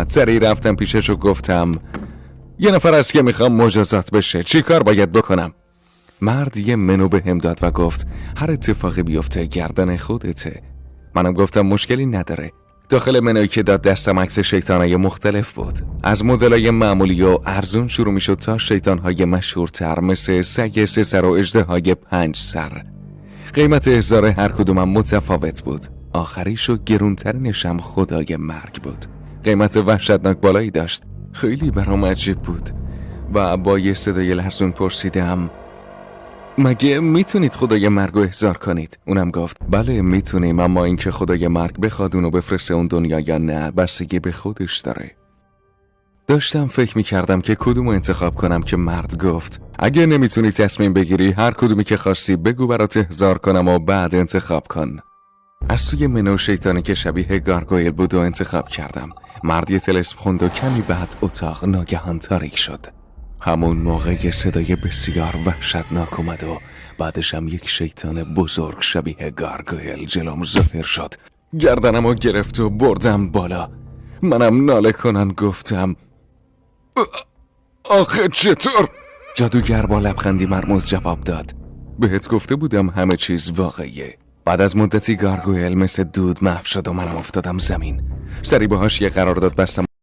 سریع رفتم پیشش و گفتم یه نفر است که میخوام مجازات بشه، چی کار باید بکنم؟ مرد یه منو به هم داد و گفت هر اتفاقی بیفته گردن خودته. منم گفتم مشکلی نداره. داخل منوی که داد دستم عکس شیطانای مختلف بود، از مدلای معمولی و ارزون شروع میشد تا شیطانهای مشهورتر مثل سگ 3 سر و اژدهای 5 سر. قیمت احضار هر کدومم متفاوت بود. آخریش و گرونترینشم خدای مرگ بود. قیمت وحشتناک بالایی داشت. خیلی برام عجیب بود و با یه صدای لرزون پرسیدم مگه میتونید خدای مرگ رو احضار کنید؟ اونم گفت بله میتونیم، اما اینکه خدای مرگ بخواد اونو بفرسته اون دنیا یا نه بستگی به خودش داره. داشتم فکر میکردم که کدومو انتخاب کنم که مرد گفت اگه نمیتونی تصمیم بگیری هر کدومی که خواستی بگو برات احضار کنم و بعد انتخاب کن. از توی منو شیطانی که شبیه گارگویل بود و انتخاب کردم. مرد یه طلسم خوند و کمی بعد اتاق ناگهان تاریک شد. همون موقع یه صدای بسیار وحشتناک اومد و بعدش هم یک شیطان بزرگ شبیه گارگویل جلوم ظاهر شد. گردنمو گرفت و بردم بالا. منم ناله کنن گفتم آخه چطور؟ جادوگر با لبخندی مرموز جواب داد بهت گفته بودم همه چیز واقعیه. بعد از مدتی گارگویل مثل دود محو شد و منم افتادم زمین. سری باهاش یه قرارداد بستم